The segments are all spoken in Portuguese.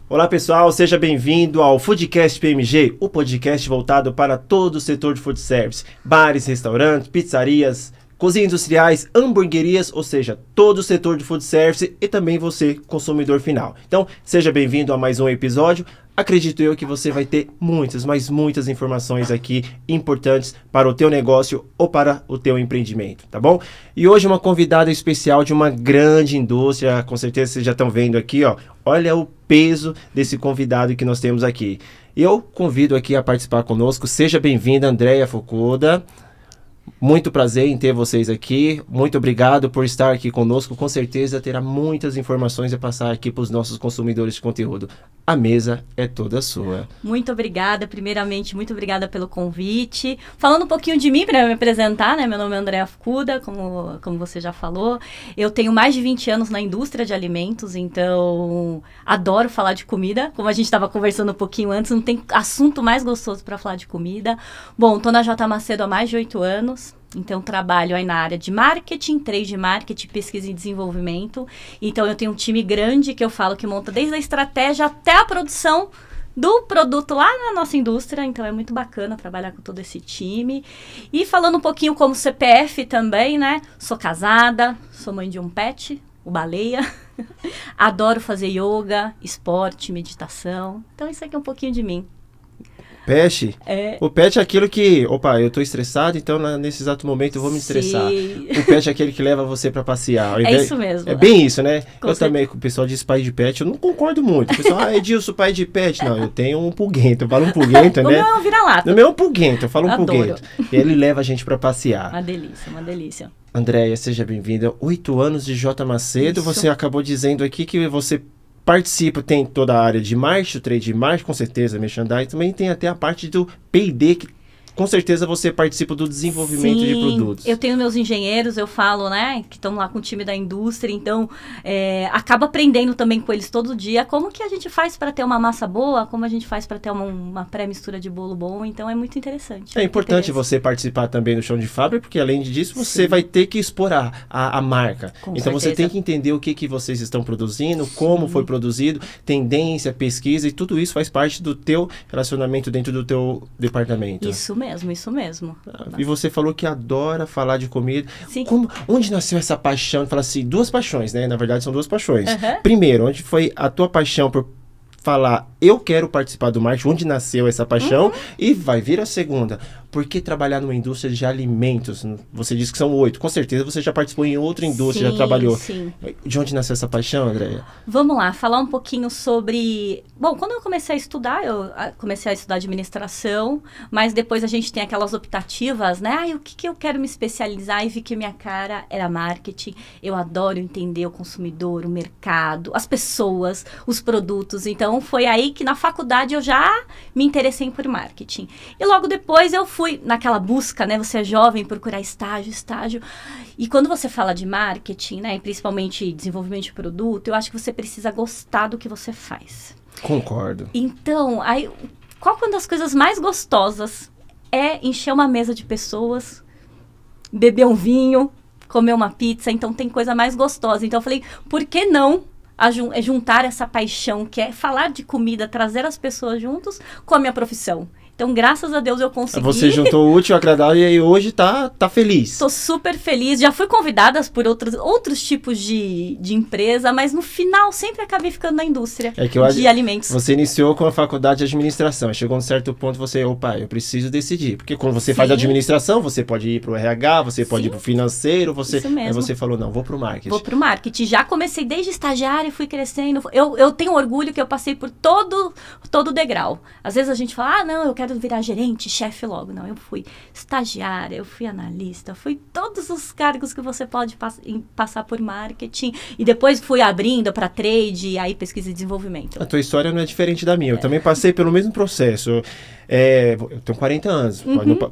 Olá pessoal, seja bem-vindo ao Foodcast PMG, o podcast voltado para todo o setor de food service, bares, restaurantes, pizzarias, cozinhas industriais, hamburguerias, ou seja, todo o setor de food service e também você, consumidor final. Então, seja bem-vindo a mais um episódio. Acredito eu que você vai ter muitas informações aqui importantes para o teu negócio ou para o teu empreendimento, tá bom? E hoje uma convidada especial de uma grande indústria, com certeza vocês já estão vendo aqui, ó. Olha o peso desse convidado que nós temos aqui. Eu convido aqui a participar conosco, seja bem-vinda, Andréia Fukuda. Muito prazer em ter vocês aqui, muito obrigado por estar aqui conosco, com certeza terá muitas informações a passar aqui para os nossos consumidores de conteúdo. A mesa é toda sua. Muito obrigada, primeiramente, muito obrigada pelo convite. Falando um pouquinho de mim, para me apresentar, né? Meu nome é Andréia Fukuda, como você já falou. Eu tenho mais de 20 anos na indústria de alimentos, então adoro falar de comida. Como a gente estava conversando um pouquinho antes, não tem assunto mais gostoso para falar de comida. Bom, estou na J. Macedo há mais de 8 anos. Então, trabalho aí na área de marketing, trade marketing, pesquisa e desenvolvimento. Então, eu tenho um time grande que eu falo que monta desde a estratégia até a produção do produto lá na nossa indústria. Então, é muito bacana trabalhar com todo esse time. E falando um pouquinho como CPF também, né? Sou casada, sou mãe de um pet, o Baleia. Adoro fazer yoga, esporte, meditação. Então, isso aqui é um pouquinho de mim. Pet? O pet é aquilo que, opa, eu tô estressado, então nesse exato momento eu vou me estressar. O pet é aquele que leva você pra passear. É isso mesmo. É bem isso, né? Com eu certeza. também, o pessoal diz pai de pet, eu não concordo muito. O pessoal, Edilson, pai de pet. Não, eu tenho um pulguento, eu falo um pulguento, né? O meu é um vira-lata. O meu é um pulguento, eu falo um Adoro. pulguento. E ele leva a gente pra passear. Uma delícia, uma delícia. Andréia, seja bem-vinda. 8 anos de J. Macedo, Isso. Você acabou dizendo aqui que você participa, tem toda a área de marketing, trade marketing, com certeza, merchandising, também tem até a parte do P&D, que com certeza você participa do desenvolvimento de produtos. Eu tenho meus engenheiros, eu falo, né, que estão lá com o time da indústria, então acaba aprendendo também com eles todo dia como que a gente faz para ter uma massa boa, como a gente faz para ter uma pré-mistura de bolo bom, então é muito interessante. É importante você participar também do chão de fábrica, porque além disso você Sim. vai ter que expor a marca. Com então você certeza. tem que entender o que vocês estão produzindo, como foi produzido, tendência, pesquisa, e tudo isso faz parte do teu relacionamento dentro do teu departamento. Isso mesmo. E você falou que adora falar de comida. Sim. Onde nasceu essa paixão? Fala assim, duas paixões, né? Na verdade, são duas paixões. Uhum. Primeiro, onde foi a tua paixão por falar, eu quero participar do marketing, onde nasceu essa paixão? E vai vir a segunda. Por que trabalhar numa indústria de alimentos? Você disse que são 8. Com certeza você já participou em outra indústria, já trabalhou. Sim. De onde nasceu essa paixão, Andréia? Vamos lá, falar um pouquinho sobre... Bom, quando eu comecei a estudar, comecei a estudar administração, mas depois a gente tem aquelas optativas, né? O que eu quero me especializar? E vi que minha cara era marketing. Eu adoro entender o consumidor, o mercado, as pessoas, os produtos. Então, foi aí que na faculdade eu já me interessei por marketing. E logo depois eu fui naquela busca, né? Você é jovem, procurar estágio. E quando você fala de marketing, né? E principalmente desenvolvimento de produto, eu acho que você precisa gostar do que você faz. Concordo. Então, aí, qual uma das coisas mais gostosas é encher uma mesa de pessoas, beber um vinho, comer uma pizza? Então, tem coisa mais gostosa. Então, eu falei, por que não juntar essa paixão, que é falar de comida, trazer as pessoas juntos com a minha profissão? Então, graças a Deus, eu consegui. Você juntou o útil ao agradável e aí hoje tá feliz. Estou super feliz. Já fui convidada por outros tipos de empresa, mas no final sempre acabei ficando na indústria de alimentos. Você iniciou com a faculdade de administração. Chegou a um certo ponto, eu preciso decidir. Porque quando você faz administração, você pode ir para o RH, você pode ir para o financeiro, aí você falou, não, vou para o marketing. Vou para o marketing. Já comecei desde estagiária e fui crescendo. Eu tenho orgulho que eu passei por todo o degrau. Às vezes a gente fala, não, eu quero virar gerente, chefe logo. Não, eu fui estagiária, eu fui analista, fui todos os cargos que você pode passar por marketing. E depois fui abrindo para trade, e aí pesquisa e desenvolvimento. A tua história não é diferente da minha. Eu também passei pelo mesmo processo. Eu tenho 40 anos.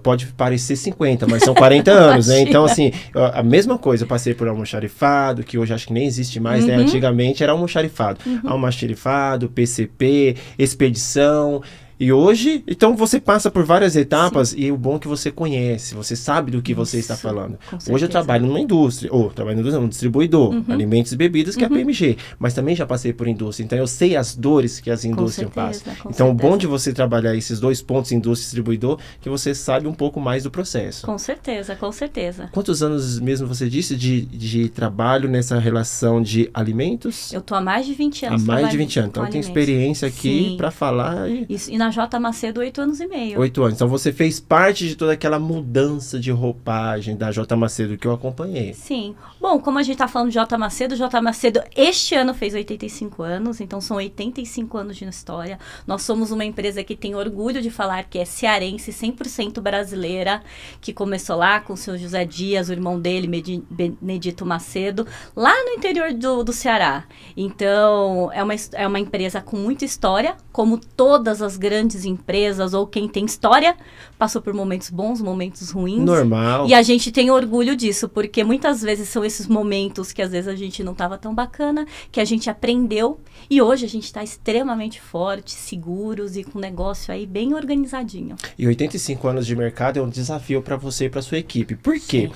Pode parecer 50, mas são 40 anos, né? Então, assim, a mesma coisa. Eu passei por almoxarifado, que hoje acho que nem existe mais, né? Antigamente era almoxarifado. Almoxarifado, PCP, expedição. E hoje, então você passa por várias etapas e o bom é que você conhece, você sabe do que você está falando. Hoje eu trabalho numa indústria, num distribuidor, alimentos e bebidas, que é a PMG, mas também já passei por indústria, então eu sei as dores que as indústrias passam. Então o bom de você trabalhar esses dois pontos, indústria e distribuidor, que você sabe um pouco mais do processo. Com certeza, com certeza. Quantos anos mesmo você disse de trabalho nessa relação de alimentos? Eu tô há mais de 20 anos. Há mais de 20 anos, então tem experiência aqui para falar. Isso, e na J. Macedo, 8 anos e meio. 8 anos. Então você fez parte de toda aquela mudança de roupagem da J. Macedo que eu acompanhei. Sim. Bom, como a gente tá falando de J. Macedo este ano fez 85 anos, então são 85 anos de história. Nós somos uma empresa que tem orgulho de falar que é cearense, 100% brasileira, que começou lá com o seu José Dias, o irmão dele, Benedito Macedo, lá no interior do Ceará. Então, é uma empresa com muita história, como todas as grandes empresas ou quem tem história, passou por momentos bons, momentos ruins. Normal. E a gente tem orgulho disso, porque muitas vezes são esses momentos que às vezes a gente não estava tão bacana, que a gente aprendeu e hoje a gente está extremamente forte, seguros e com o negócio aí bem organizadinho. E 85 anos de mercado é um desafio para você e para sua equipe. Por quê?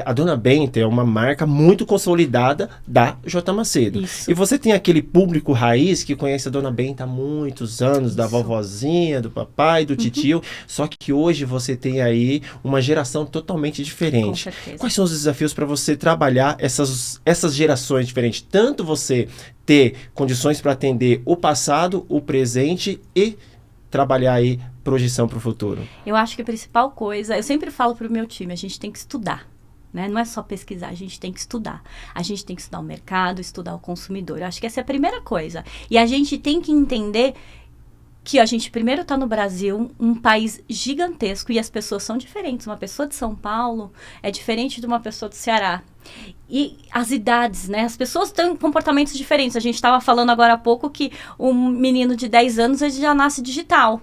A Dona Benta é uma marca muito consolidada da J. Macedo. Isso. E você tem aquele público raiz que conhece a Dona Benta há muitos anos, da vovozinha, do papai, do titio, só que hoje você tem aí uma geração totalmente diferente. Com certeza. Quais são os desafios para você trabalhar essas gerações diferentes? Tanto você ter condições para atender o passado, o presente e trabalhar aí projeção para o futuro. Eu acho que a principal coisa, eu sempre falo para o meu time, a gente tem que estudar. Né? Não é só pesquisar, a gente tem que estudar. A gente tem que estudar o mercado, estudar o consumidor. Eu acho que essa é a primeira coisa. E a gente tem que entender que a gente primeiro está no Brasil, um país gigantesco, e as pessoas são diferentes. Uma pessoa de São Paulo é diferente de uma pessoa do Ceará. E as idades, né? As pessoas têm comportamentos diferentes. A gente estava falando agora há pouco que um menino de 10 anos ele já nasce digital.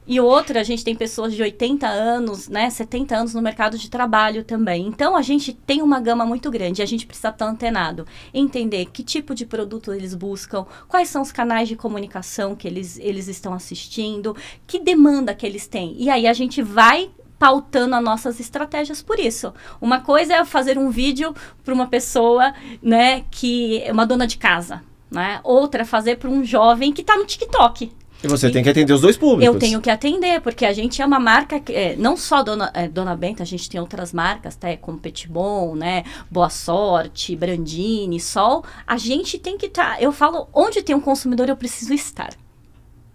E outra, a gente tem pessoas de 80 anos, né, 70 anos no mercado de trabalho também. Então, a gente tem uma gama muito grande e a gente precisa estar antenado. Entender que tipo de produto eles buscam, quais são os canais de comunicação que eles estão assistindo, que demanda que eles têm. E aí, a gente vai pautando as nossas estratégias por isso. Uma coisa é fazer um vídeo para uma pessoa, né, que é uma dona de casa, né? Outra é fazer para um jovem que está no TikTok. E você tem que atender os dois públicos. Eu tenho que atender, porque a gente é uma marca, não só Dona Benta, a gente tem outras marcas, tá? Como Petit Bon, né? Boa Sorte, Brandini, Sol. A gente tem que estar, eu falo, onde tem um consumidor eu preciso estar.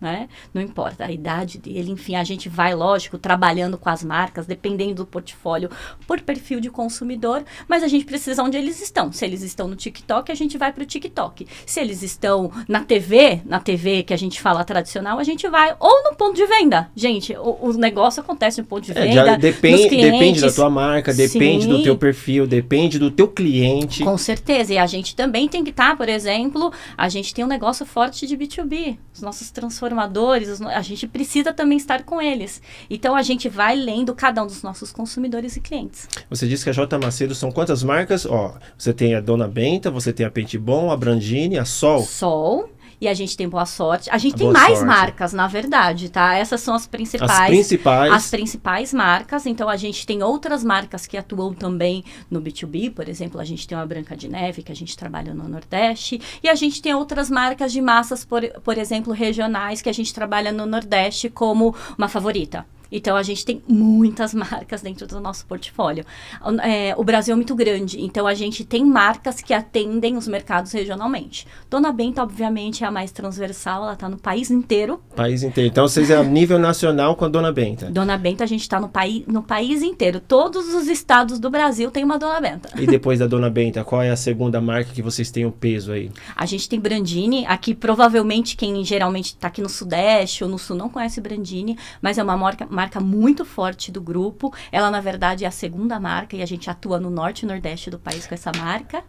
Né? Não importa a idade dele, enfim, a gente vai, lógico, trabalhando com as marcas, dependendo do portfólio, por perfil de consumidor, mas a gente precisa onde eles estão. Se eles estão no TikTok, a gente vai para o TikTok. Se eles estão na TV que a gente fala tradicional, a gente vai, ou no ponto de venda. Gente, o negócio acontece no ponto de venda, depende da tua marca, depende do teu perfil, depende do teu cliente. Com certeza, e a gente também tem que estar, por exemplo, a gente tem um negócio forte de B2B, os nossos transformadores, a gente precisa também estar com eles. Então, a gente vai lendo cada um dos nossos consumidores e clientes. Você disse que a J. Macedo são quantas marcas? Você tem a Dona Benta, você tem a Petit Bon, a Brandini, a Sol. Sol. E a gente tem Boa Sorte. A gente tem mais marcas, na verdade, tá? Essas são as principais. As principais marcas. Então, a gente tem outras marcas que atuam também no B2B. Por exemplo, a gente tem uma Branca de Neve, que a gente trabalha no Nordeste. E a gente tem outras marcas de massas, por exemplo, regionais, que a gente trabalha no Nordeste, como uma Favorita. Então, a gente tem muitas marcas dentro do nosso portfólio. O Brasil é muito grande, então a gente tem marcas que atendem os mercados regionalmente. Dona Benta, obviamente, é a mais transversal, ela está no país inteiro. País inteiro. Então, vocês é a nível nacional com a Dona Benta. Dona Benta, a gente está no país inteiro. Todos os estados do Brasil tem uma Dona Benta. E depois da Dona Benta, qual é a segunda marca que vocês têm o peso aí? A gente tem Brandini. Aqui, provavelmente, quem geralmente está aqui no Sudeste ou no Sul não conhece Brandini, mas é uma marca muito forte do grupo. Ela, na verdade, é a segunda marca e a gente atua no Norte e Nordeste do país com essa marca.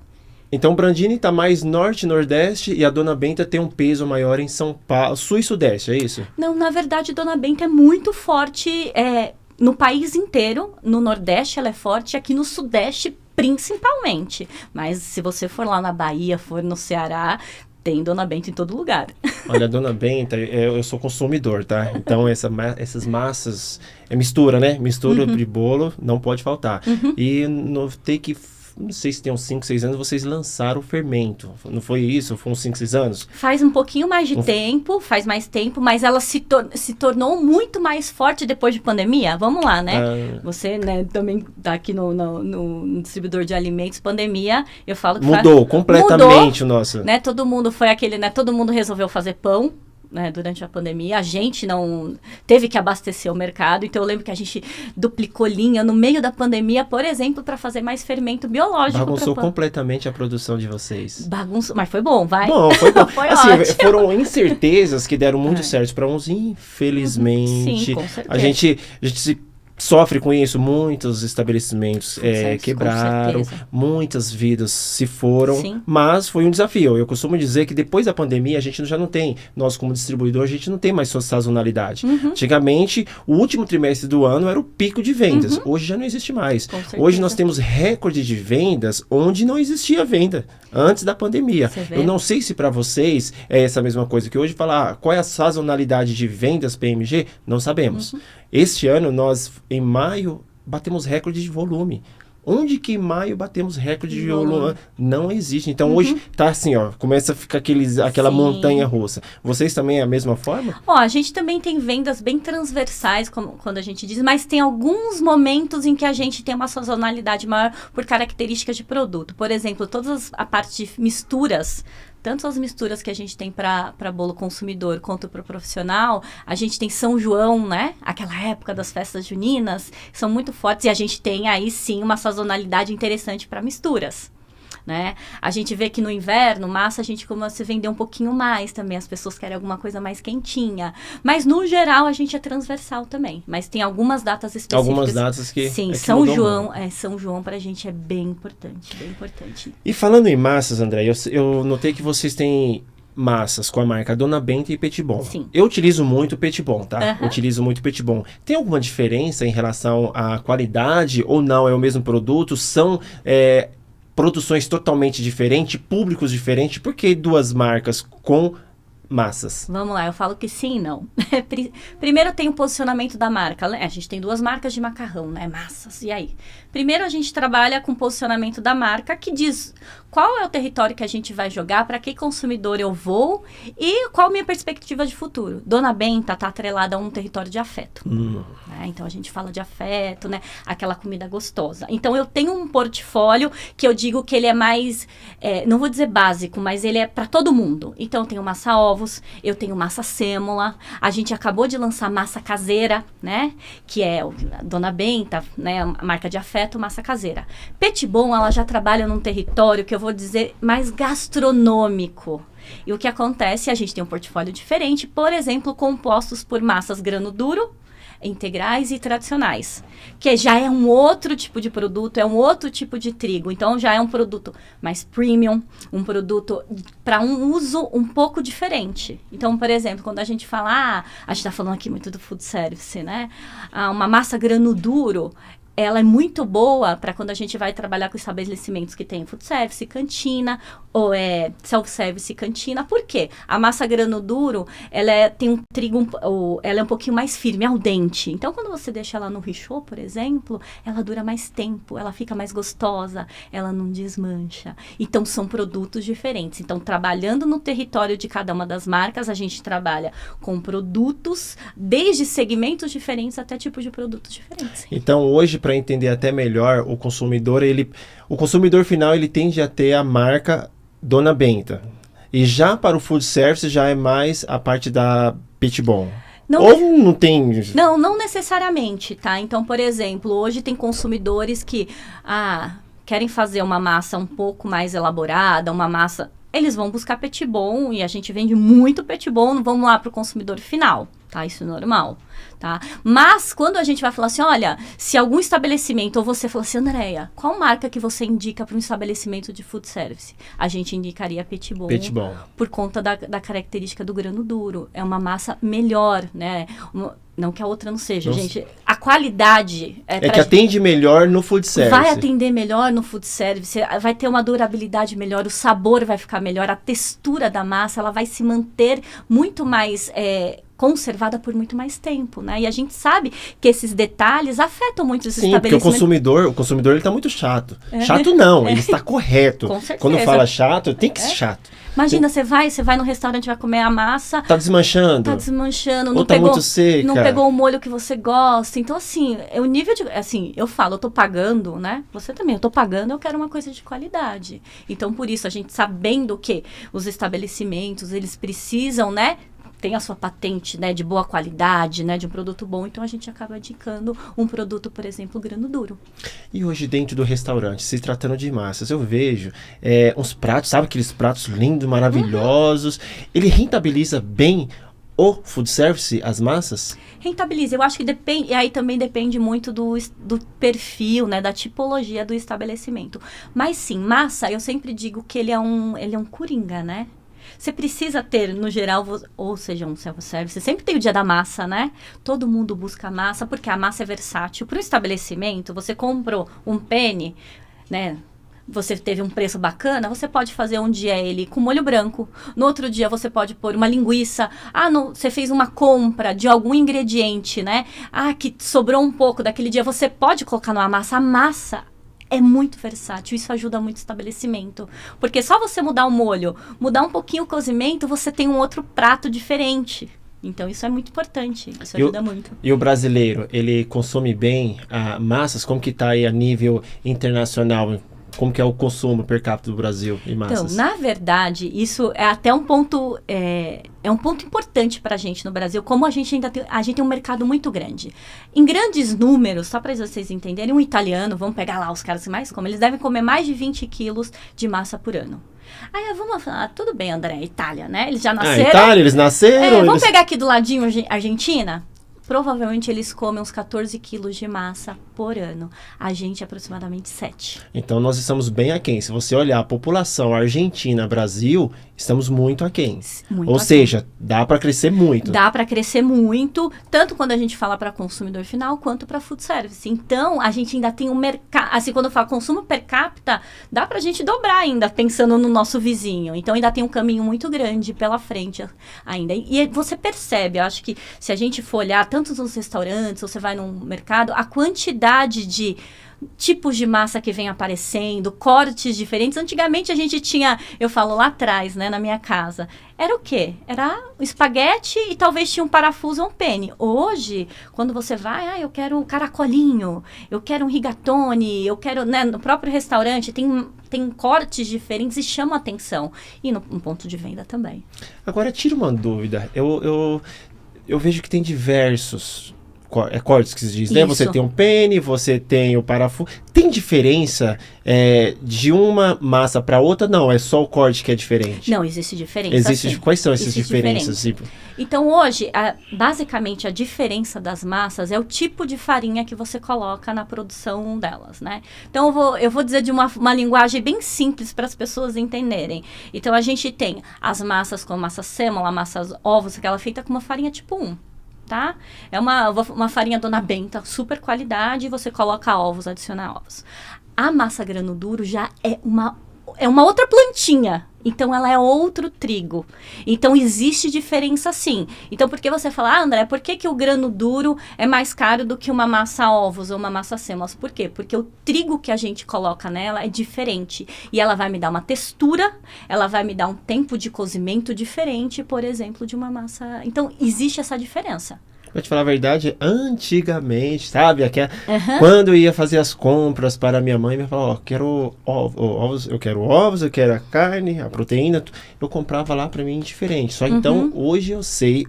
Então, Brandini está mais Norte e Nordeste e a Dona Benta tem um peso maior em São Paulo, Sul e Sudeste, é isso? Não, na verdade, Dona Benta é muito forte no país inteiro. No Nordeste ela é forte, aqui no Sudeste principalmente. Mas se você for lá na Bahia, for no Ceará, Tem Dona Benta em todo lugar. Olha, Dona Benta, eu sou consumidor, tá? Então, essas massas, é mistura, né? Mistura de bolo, não pode faltar. E notei que, não sei se tem uns 5, 6 anos, vocês lançaram o fermento. Não foi isso? Foi uns 5, 6 anos? Faz um pouquinho mais de tempo, faz mais tempo, mas ela se tornou muito mais forte depois de pandemia. Vamos lá, né? Você, né, também tá aqui no distribuidor de alimentos, pandemia, eu falo que... Mudou completamente o nosso... Né? Todo mundo foi aquele, né? Todo mundo resolveu fazer pão. Né, durante a pandemia, a gente não teve que abastecer o mercado, então eu lembro que a gente duplicou linha no meio da pandemia, por exemplo, para fazer mais fermento biológico. Bagunçou completamente a produção de vocês. Mas foi bom, vai. Bom, foi bom. Foi assim, ótimo. Foram incertezas que deram muito certo para uns, infelizmente. Sim, com certeza. A gente sofre com isso, muitos estabelecimentos quebraram, muitas vidas se foram, mas foi um desafio. Eu costumo dizer que depois da pandemia a gente já não tem, nós como distribuidor, a gente não tem mais sua sazonalidade. Antigamente, o último trimestre do ano era o pico de vendas, hoje já não existe mais. Hoje nós temos recorde de vendas onde não existia venda, antes da pandemia. Eu não sei se para vocês é essa mesma coisa, que hoje falar qual é a sazonalidade de vendas PMG, não sabemos. Este ano, nós, em maio, batemos recorde de volume. Onde que em maio batemos recorde de volume? Não existe. Então, hoje tá assim, ó, começa a ficar aquela montanha russa. Vocês também é a mesma forma? Ó, a gente também tem vendas bem transversais, quando a gente diz, mas tem alguns momentos em que a gente tem uma sazonalidade maior por características de produto. Por exemplo, a parte de misturas, tanto as misturas que a gente tem para bolo consumidor quanto para o profissional, a gente tem São João, né? Aquela época das festas juninas, são muito fortes e a gente tem aí sim uma sazonalidade interessante para misturas. Né? A gente vê que no inverno, massa, a gente começa a vender um pouquinho mais também. As pessoas querem alguma coisa mais quentinha. Mas, no geral, a gente é transversal também. Mas tem algumas datas específicas. Algumas datas que... Sim, São João pra gente é bem importante, bem importante. E falando em massas, André, eu notei que vocês têm massas com a marca Dona Benta e Petit Bon. Sim. Eu utilizo muito o Petit Bon, tá? Utilizo muito o Petit Bon. Tem alguma diferença em relação à qualidade ou não? É o mesmo produto? São... produções totalmente diferentes, públicos diferentes, por que duas marcas com massas? Vamos lá, eu falo que sim e não. Primeiro tem o posicionamento da marca. A gente tem duas marcas de macarrão, né? Massas. E aí? Primeiro a gente trabalha com o posicionamento da marca, que diz qual é o território que a gente vai jogar, para que consumidor eu vou e qual a minha perspectiva de futuro. Dona Benta está atrelada a um território de afeto. Né? Então a gente fala de afeto, né? Aquela comida gostosa. Então eu tenho um portfólio que eu digo que ele é mais, não vou dizer básico, mas ele é para todo mundo. Então eu tenho massa ovos, eu tenho massa sêmola, a gente acabou de lançar massa caseira, né? Que é a Dona Benta, né? A marca de afeto, massa caseira. Petit Bon, ela já trabalha num território que eu vou dizer mais gastronômico. E o que acontece, a gente tem um portfólio diferente, por exemplo, compostos por massas grano duro, integrais e tradicionais, que já é um outro tipo de produto, é um outro tipo de trigo, então já é um produto mais premium, um produto para um uso um pouco diferente. Então, por exemplo, quando a gente fala, a gente está falando aqui muito do food service, né? Uma massa grano duro, ela é muito boa para quando a gente vai trabalhar com estabelecimentos que tem food service, cantina, ou self-service cantina. Por quê? A massa grano duro, tem um trigo, ela é um pouquinho mais firme, ao dente. Então, quando você deixa ela no richô, por exemplo, ela dura mais tempo, ela fica mais gostosa, ela não desmancha. Então, são produtos diferentes. Então, trabalhando no território de cada uma das marcas, a gente trabalha com produtos, desde segmentos diferentes até tipos de produtos diferentes. Então, hoje, para entender até melhor o consumidor final, ele tende a ter a marca Dona Benta. E já para o food service já é mais a parte da Petit Bon. Não tem... Não necessariamente, tá? Então, por exemplo, hoje tem consumidores que querem fazer uma massa um pouco mais elaborada, uma massa... Eles vão buscar Petit Bon e a gente vende muito Petit Bon, vamos lá para o consumidor final, tá? Isso é normal, tá? Mas quando a gente vai falar assim, olha, se algum estabelecimento, ou você fala assim, Andréia, qual marca que você indica para um estabelecimento de food service? A gente indicaria Petit Bon, por conta da característica do grano duro. É uma massa melhor, né? Não que a outra não seja, Não gente. A qualidade... É que atende melhor no food service. Vai atender melhor no food service, vai ter uma durabilidade melhor, o sabor vai ficar melhor, a textura da massa, ela vai se manter muito mais... conservada por muito mais tempo, né? E a gente sabe que esses detalhes afetam muito os estabelecimentos. Porque o consumidor ele tá muito chato. Chato não, ele está correto. Com certeza. Quando fala chato, tem que ser chato. Imagina, você vai no restaurante, vai comer a massa... Tá desmanchando. Não tá pegou, muito seca. não pegou o molho que você gosta. Então, assim, o nível de... Assim, eu falo, eu tô pagando, né? Você também, eu tô pagando, eu quero uma coisa de qualidade. Então, por isso, a gente sabendo que os estabelecimentos, eles precisam, né? Tem a sua patente, né, de boa qualidade, né, de um produto bom, então a gente acaba indicando um produto, por exemplo, grano duro. E hoje dentro do restaurante, se tratando de massas, eu vejo uns pratos, sabe aqueles pratos lindos, maravilhosos, ele rentabiliza bem o food service, as massas? Rentabiliza, eu acho que depende, e aí também depende muito do perfil, né, da tipologia do estabelecimento. Mas sim, massa, eu sempre digo que ele é um coringa, né? Você precisa ter, no geral, ou seja, um self-service, sempre tem o dia da massa, né? Todo mundo busca massa, porque a massa é versátil. Para o estabelecimento, você comprou um penne, né? Você teve um preço bacana, você pode fazer um dia ele com molho branco. No outro dia, você pode pôr uma linguiça. Você fez uma compra de algum ingrediente, né? Que sobrou um pouco daquele dia. Você pode colocar numa massa. A massa é muito versátil, isso ajuda muito o estabelecimento. Porque só você mudar o molho, mudar um pouquinho o cozimento, você tem um outro prato diferente. Então, isso é muito importante, isso ajuda muito. E o brasileiro, ele consome bem massas? Como que está aí a nível internacional? Como que é o consumo per capita do Brasil em massas? Então, na verdade, isso é até um ponto... É um ponto importante para a gente no Brasil, como a gente tem um mercado muito grande. Em grandes números, só para vocês entenderem, um italiano, vamos pegar lá os caras que mais comem, eles devem comer mais de 20 quilos de massa por ano. Aí vamos falar, tudo bem, André, Itália, né? Eles já nasceram... Itália, eles nasceram... Vamos pegar aqui do ladinho Argentina? Provavelmente eles comem uns 14 quilos de massa por ano. A gente, aproximadamente 7. Então, nós estamos bem aquém. Se você olhar a população Argentina, Brasil, estamos muito aquém. Ou seja, dá para crescer muito. Dá para crescer muito, tanto quando a gente fala para consumidor final, quanto para food service. Então, a gente ainda tem um mercado... Assim, quando eu falo consumo per capita, dá para a gente dobrar ainda, pensando no nosso vizinho. Então, ainda tem um caminho muito grande pela frente ainda. E você percebe, eu acho que se a gente for olhar tanto nos restaurantes, ou você vai no mercado, a quantidade de tipos de massa que vem aparecendo, cortes diferentes. Antigamente a gente tinha, eu falo lá atrás, né, na minha casa, era o quê? Era um espaguete e talvez tinha um parafuso ou um penne. Hoje, quando você vai, eu quero um caracolinho, eu quero um rigatone, eu quero, né, no próprio restaurante tem cortes diferentes e chama atenção. E no ponto de venda também. Agora, tira uma dúvida. Eu vejo que tem diversos cortes que se diz, né? Você tem um penne, você tem o parafuso. Tem diferença de uma massa para outra? Não, é só o corte que é diferente. Não, existe diferença. Quais são essas diferenças? Então, hoje, basicamente, a diferença das massas é o tipo de farinha que você coloca na produção delas, né? Então, eu vou dizer de uma linguagem bem simples para as pessoas entenderem. Então, a gente tem as massas como massa sêmola, massas ovos, aquela feita com uma farinha tipo 1. Tá? É uma farinha Dona Benta, super qualidade, e você coloca ovos, adiciona ovos. A massa grano duro já é uma outra plantinha, então ela é outro trigo. Então existe diferença sim. Então por que você fala, André, por que o grano duro é mais caro do que uma massa ovos ou uma massa sêmolas? Por quê? Porque o trigo que a gente coloca nela é diferente. E ela vai me dar uma textura, ela vai me dar um tempo de cozimento diferente, por exemplo, de uma massa... Então existe essa diferença. Pra te falar a verdade, antigamente, sabe? Quando eu ia fazer as compras para minha mãe, eu falava, quero ovos, eu quero a carne, a proteína, eu comprava lá para mim diferente. Só então, hoje eu sei,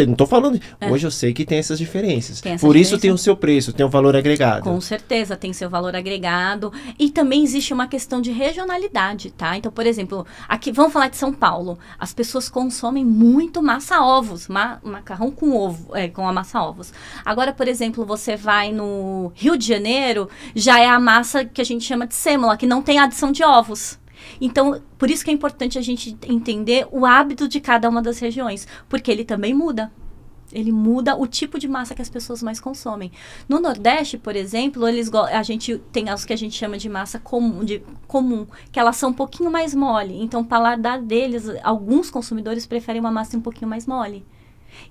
não tô falando, hoje eu sei que tem essas diferenças. Por isso tem o seu preço, tem o valor agregado. Com certeza, tem seu valor agregado. E também existe uma questão de regionalidade, tá? Então, por exemplo, aqui, vamos falar de São Paulo, as pessoas consomem muito massa-ovos, macarrão com ovo, com a massa-ovos. Agora, por exemplo, você vai no Rio de Janeiro, já é a massa que a gente chama de sêmola, que não tem adição de ovos. Então, por isso que é importante a gente entender o hábito de cada uma das regiões, porque ele também muda. Ele muda o tipo de massa que as pessoas mais consomem. No Nordeste, por exemplo, a gente tem as que a gente chama de massa comum, que elas são um pouquinho mais mole. Então, o paladar deles, alguns consumidores preferem uma massa um pouquinho mais mole.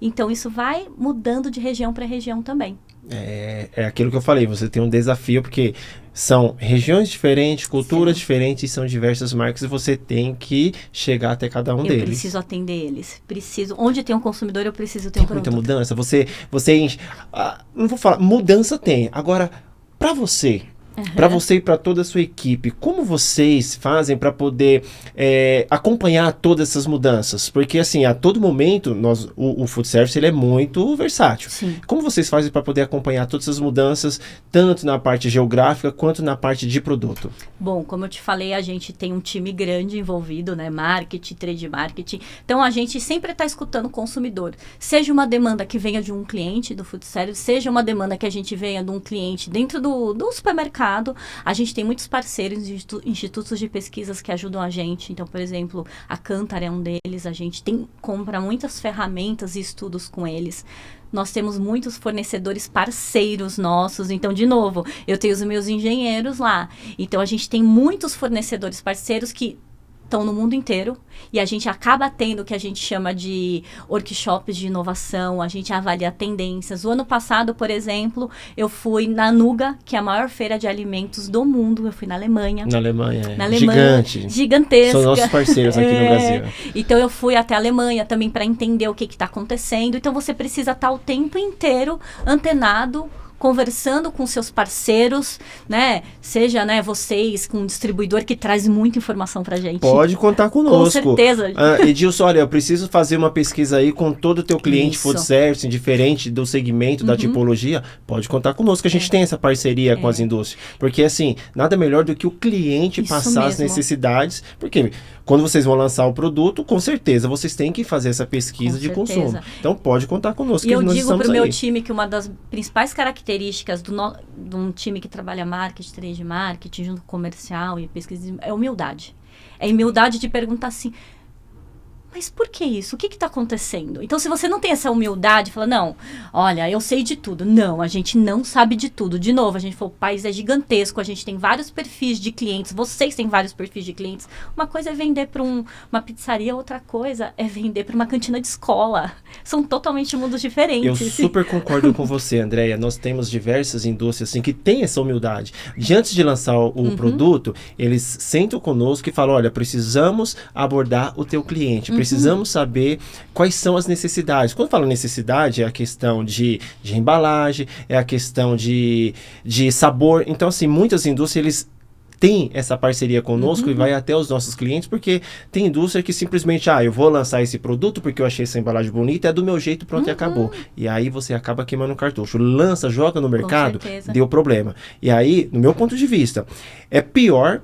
Então, isso vai mudando de região para região também. É aquilo que eu falei, você tem um desafio, porque são regiões diferentes, culturas diferentes, e são diversas marcas, e você tem que chegar até cada um deles. Eu preciso atender eles. Onde tem um consumidor, eu preciso ter um produto. Tem muita mudança. Você não vou falar, mudança tem. Agora, para você... Para você e para toda a sua equipe, como vocês fazem para poder acompanhar todas essas mudanças? Porque, assim, a todo momento, o food service ele é muito versátil. Sim. Como vocês fazem para poder acompanhar todas essas mudanças, tanto na parte geográfica quanto na parte de produto? Bom, como eu te falei, a gente tem um time grande envolvido, né? Marketing, trade marketing. Então, a gente sempre está escutando o consumidor. Seja uma demanda que venha de um cliente do food service, seja uma demanda que a gente venha de um cliente dentro do supermercado. A gente tem muitos parceiros, institutos de pesquisas que ajudam a gente. Então, por exemplo, a Kantar é um deles. A gente compra muitas ferramentas e estudos com eles. Nós temos muitos fornecedores parceiros nossos. Então, de novo, eu tenho os meus engenheiros lá. Então, a gente tem muitos fornecedores parceiros que estão no mundo inteiro, e a gente acaba tendo o que a gente chama de workshops de inovação, a gente avalia tendências. O ano passado, por exemplo, eu fui na Nuga, que é a maior feira de alimentos do mundo, eu fui na Alemanha. Na Alemanha, Gigante. Gigantesca. São nossos parceiros aqui no Brasil. Então, eu fui até a Alemanha também para entender o que está acontecendo. Então, você precisa estar o tempo inteiro antenado, conversando com seus parceiros, né? Seja, né, vocês com um distribuidor que traz muita informação pra gente. Pode contar conosco. Com certeza. Edilson, olha, eu preciso fazer uma pesquisa aí com todo o teu cliente food service, indiferente do segmento, da tipologia. Pode contar conosco, a gente tem essa parceria com as indústrias. Porque, assim, nada melhor do que o cliente passar as necessidades. Porque quando vocês vão lançar o produto, com certeza vocês têm que fazer essa pesquisa de consumo. Então, pode contar conosco. E eu digo pro meu time que uma das principais características de um time que trabalha marketing, trade marketing, junto com comercial e pesquisa, é humildade. É humildade de perguntar assim, mas por que isso? O que está acontecendo? Então, se você não tem essa humildade, fala, não, olha, eu sei de tudo. Não, a gente não sabe de tudo. De novo, a gente falou, o país é gigantesco, a gente tem vários perfis de clientes, vocês têm vários perfis de clientes. Uma coisa é vender para uma pizzaria, outra coisa é vender para uma cantina de escola. São totalmente mundos diferentes. Eu super concordo com você, Andréia. Nós temos diversas indústrias assim, que têm essa humildade. Antes de lançar o produto, eles sentam conosco e falam, olha, precisamos abordar o teu cliente, precisamos saber quais são as necessidades. Quando eu falo necessidade, é a questão de embalagem, é a questão de sabor. Então, assim, muitas indústrias, eles têm essa parceria conosco e vai até os nossos clientes, porque tem indústria que simplesmente, eu vou lançar esse produto porque eu achei essa embalagem bonita, é do meu jeito, pronto, e acabou. E aí você acaba queimando o cartucho. Lança, joga no mercado, deu problema. E aí, no meu ponto de vista, é pior,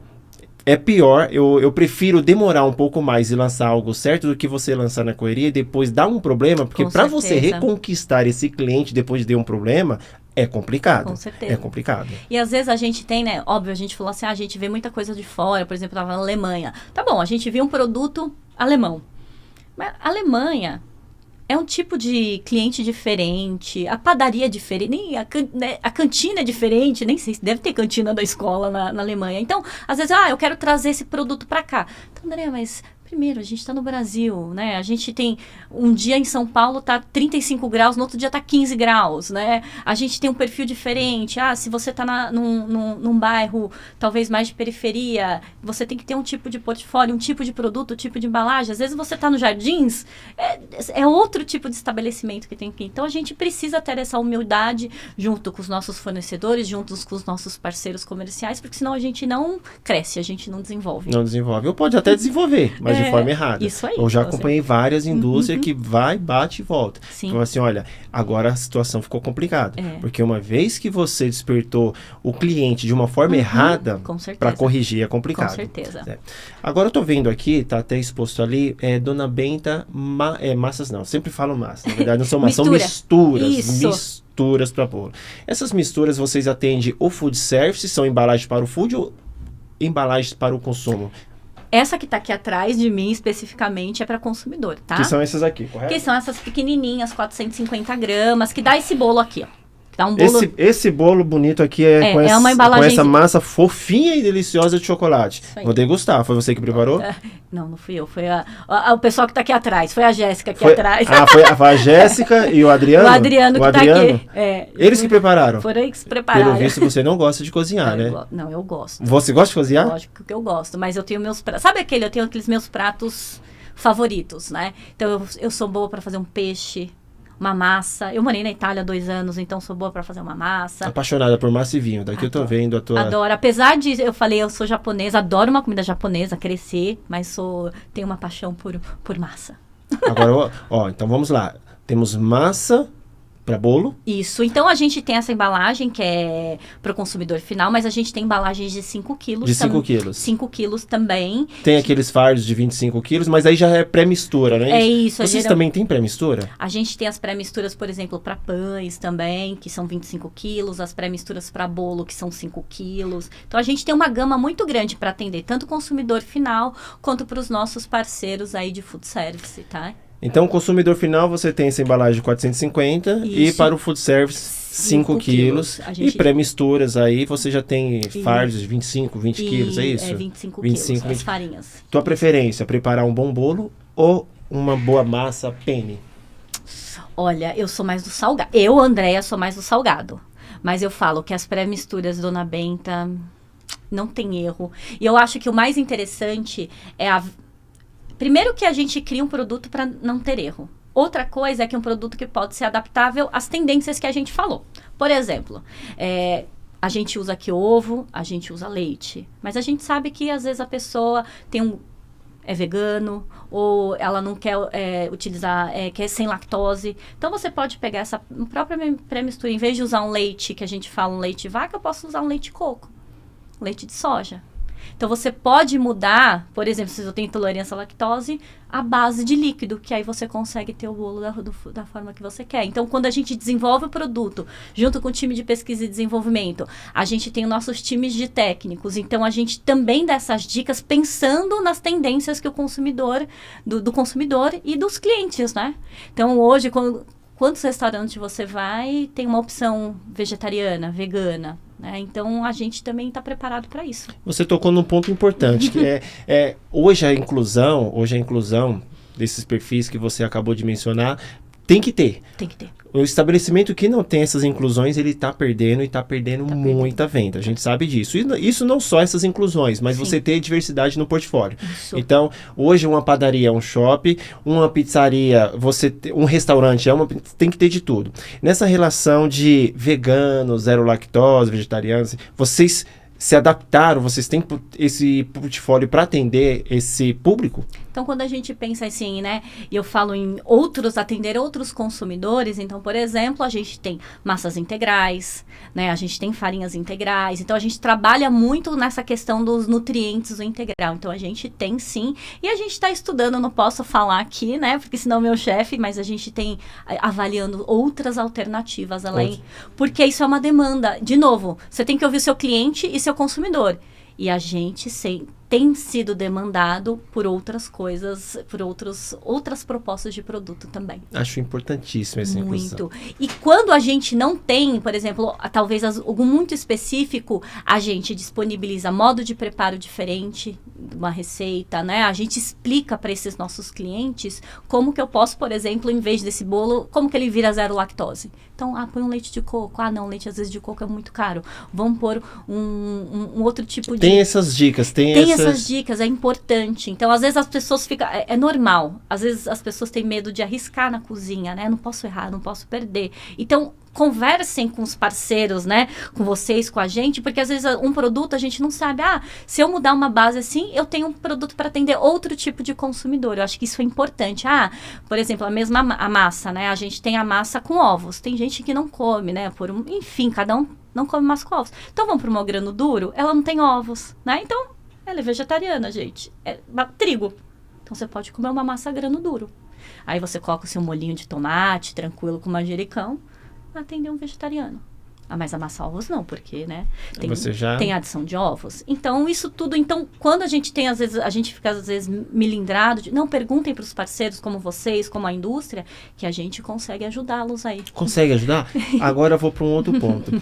eu prefiro demorar um pouco mais e lançar algo certo do que você lançar na correria e depois dar um problema, porque para você reconquistar esse cliente depois de um problema, é complicado. Com certeza. É complicado. E às vezes a gente tem, né, óbvio, a gente falou assim, a gente vê muita coisa de fora, por exemplo, estava na Alemanha. Tá bom, a gente viu um produto alemão. Mas a Alemanha é um tipo de cliente diferente, a padaria é diferente, nem a cantina é diferente, nem sei se deve ter cantina da escola na Alemanha. Então, às vezes, eu quero trazer esse produto para cá. Então, André, mas primeiro, a gente está no Brasil, né? A gente tem um dia em São Paulo tá 35 graus, no outro dia tá 15 graus, né? A gente tem um perfil diferente. Se você tá num bairro talvez mais de periferia, você tem que ter um tipo de portfólio, um tipo de produto, um tipo de embalagem. Às vezes você tá nos Jardins, é outro tipo de estabelecimento que tem aqui. Então, a gente precisa ter essa humildade junto com os nossos fornecedores, juntos com os nossos parceiros comerciais, porque senão a gente não cresce, a gente não desenvolve. Não desenvolve. Ou pode até desenvolver, mas de forma errada. Isso aí. Eu já acompanhei várias indústrias que vai, bate e volta. Sim. Então, assim, olha, agora a situação ficou complicada. Porque uma vez que você despertou o cliente de uma forma errada, para corrigir é complicado. Com certeza. Agora eu tô vendo aqui, tá até exposto ali, Dona Benta, massas não, sempre falo massa. Na verdade, não são massas, são misturas. Isso. Misturas para bolo. Essas misturas vocês atendem o food service, são embalagens para o food ou embalagens para o consumo? Essa que tá aqui atrás de mim, especificamente, é para consumidor, tá? Que são essas aqui, correto? Que são essas pequenininhas, 450 gramas, que dá esse bolo aqui, ó. Dá um bolo... Esse bolo bonito aqui É uma embalagem... com essa massa fofinha e deliciosa de chocolate. Vou degustar. Foi você que preparou? Não fui eu. Foi o pessoal que tá aqui atrás. Foi a Jéssica atrás. Foi a Jéssica e o Adriano? O Adriano que tá aqui. Eles que prepararam? Foram eles que prepararam. Pelo visto, você não gosta de cozinhar, né? Não, eu gosto. Você gosta de cozinhar? Lógico que eu gosto, mas eu tenho meus pratos. Sabe eu tenho aqueles meus pratos favoritos, né? Então, eu sou boa para fazer um peixe, uma massa. Eu morei na Itália há 2 anos, então sou boa para fazer uma massa. Apaixonada por massa e vinho. Daqui eu tô vendo a tua... Adoro. Apesar de, eu falei, eu sou japonesa, adoro uma comida japonesa, crescer, mas tenho uma paixão por massa. Agora, então vamos lá. Temos massa para bolo. Isso. Então, a gente tem essa embalagem que é para o consumidor final, mas a gente tem embalagens de 5 quilos. De 5 quilos. 5 quilos também. Tem aqueles fardos de 25 quilos, mas aí já é pré-mistura, né? É isso. Vocês também têm pré-mistura? A gente tem as pré-misturas, por exemplo, para pães também, que são 25 quilos. As pré-misturas para bolo, que são 5 quilos. Então, a gente tem uma gama muito grande para atender tanto o consumidor final, quanto para os nossos parceiros aí de food service, tá? Então, consumidor final, você tem essa embalagem de 450 e para o food service, 5 quilos. E pré-misturas aí, você já tem fardos de 25, 20 quilos, é isso? 25 quilos, as farinhas. Tua preferência, preparar um bom bolo ou uma boa massa penne? Olha, eu sou mais do salgado. Eu, Andréia, sou mais do salgado. Mas eu falo que as pré-misturas Dona Benta não tem erro. E eu acho que o mais interessante é primeiro que a gente cria um produto para não ter erro. Outra coisa é que um produto que pode ser adaptável às tendências que a gente falou. Por exemplo, a gente usa aqui ovo, a gente usa leite. Mas a gente sabe que às vezes a pessoa é vegano ou ela não quer utilizar, quer sem lactose. Então você pode pegar essa própria pré-mistura. Em vez de usar um leite, que a gente fala um leite de vaca, eu posso usar um leite de coco, leite de soja. Então, você pode mudar, por exemplo, se eu tenho intolerância à lactose, a base de líquido, que aí você consegue ter o bolo da forma que você quer. Então, quando a gente desenvolve o produto, junto com o time de pesquisa e desenvolvimento, a gente tem os nossos times de técnicos. Então, a gente também dá essas dicas pensando nas tendências que o consumidor, do consumidor e dos clientes, né? Então, hoje, quantos restaurantes você vai, tem uma opção vegetariana, vegana, né? Então, a gente também está preparado para isso. Você tocou num ponto importante, que hoje a inclusão desses perfis que você acabou de mencionar, tem que ter. Tem que ter. O estabelecimento que não tem essas inclusões, ele está perdendo e está perdendo muita venda. A gente sabe disso. E isso não só essas inclusões, mas você ter diversidade no portfólio. Isso. Então, hoje uma padaria é um shopping, uma pizzaria, um restaurante tem que ter de tudo. Nessa relação de vegano, zero lactose, vegetariano, vocês se adaptaram, vocês têm esse portfólio para atender esse público? Então, quando a gente pensa assim, né, e eu falo em atender outros consumidores, então, por exemplo, a gente tem massas integrais, né, a gente tem farinhas integrais, então a gente trabalha muito nessa questão dos nutrientes do integral, então a gente tem sim, e a gente está estudando, não posso falar aqui, né, porque senão é meu chefe, mas a gente tem avaliando outras alternativas além, porque isso é uma demanda, de novo, você tem que ouvir o seu cliente e seu consumidor, e a gente tem sido demandado por outras coisas, por outras propostas de produto também. Acho importantíssimo essa inclusão. Muito. E quando a gente não tem, por exemplo, talvez algo muito específico, a gente disponibiliza modo de preparo diferente, uma receita, né? A gente explica para esses nossos clientes como que eu posso, por exemplo, em vez desse bolo, como que ele vira zero lactose. Então, põe um leite de coco. Não, leite às vezes de coco é muito caro. Vamos pôr um outro tipo de... Tem essas dicas, tem essas dicas, é importante. Então, às vezes as pessoas ficam... É normal. Às vezes as pessoas têm medo de arriscar na cozinha, né? Não posso errar, não posso perder. Então, conversem com os parceiros, né? Com vocês, com a gente, porque às vezes um produto a gente não sabe. Se eu mudar uma base assim, eu tenho um produto para atender outro tipo de consumidor. Eu acho que isso é importante. Por exemplo, a massa, né? A gente tem a massa com ovos. Tem gente que não come, né? Enfim, cada um não come massa com ovos. Então, vamos para o grano duro, ela não tem ovos, né? Então, ela é vegetariana, gente. É trigo. Então, você pode comer uma massa grano duro. Aí, você coloca o seu molhinho de tomate, tranquilo, com manjericão, atender um vegetariano. Mas a massa ovos não, porque, né, tem adição de ovos. Então, isso tudo, quando a gente tem, às vezes, a gente fica, às vezes, milindrado, não, perguntem para os parceiros como vocês, como a indústria, que a gente consegue ajudá-los aí. Consegue ajudar? Agora eu vou para um outro ponto.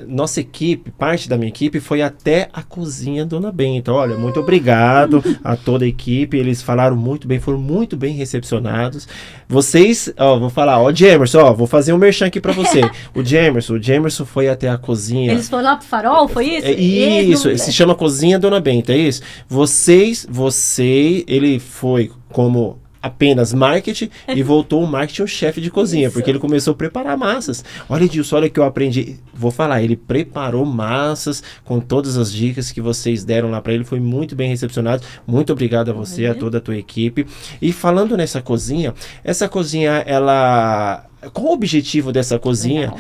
Nossa equipe, parte da minha equipe, foi até a cozinha Dona Benta. Olha, muito obrigado a toda a equipe, eles falaram muito bem, foram muito bem recepcionados. Vocês, vou falar, Jamerson, vou fazer um merchan aqui para você. O Jamerson foi até a cozinha. Eles foram lá pro Farol, foi isso? Isso, se chama Cozinha Dona Benta, é isso? Ele foi como apenas marketing e voltou o marketing um chefe de cozinha, porque ele começou a preparar massas. Olha, Edilson, olha que eu aprendi. Vou falar, ele preparou massas com todas as dicas que vocês deram lá para ele, foi muito bem recepcionado. Muito obrigado a você, a toda a tua equipe. E falando nessa cozinha, essa cozinha, qual o objetivo dessa cozinha? Legal.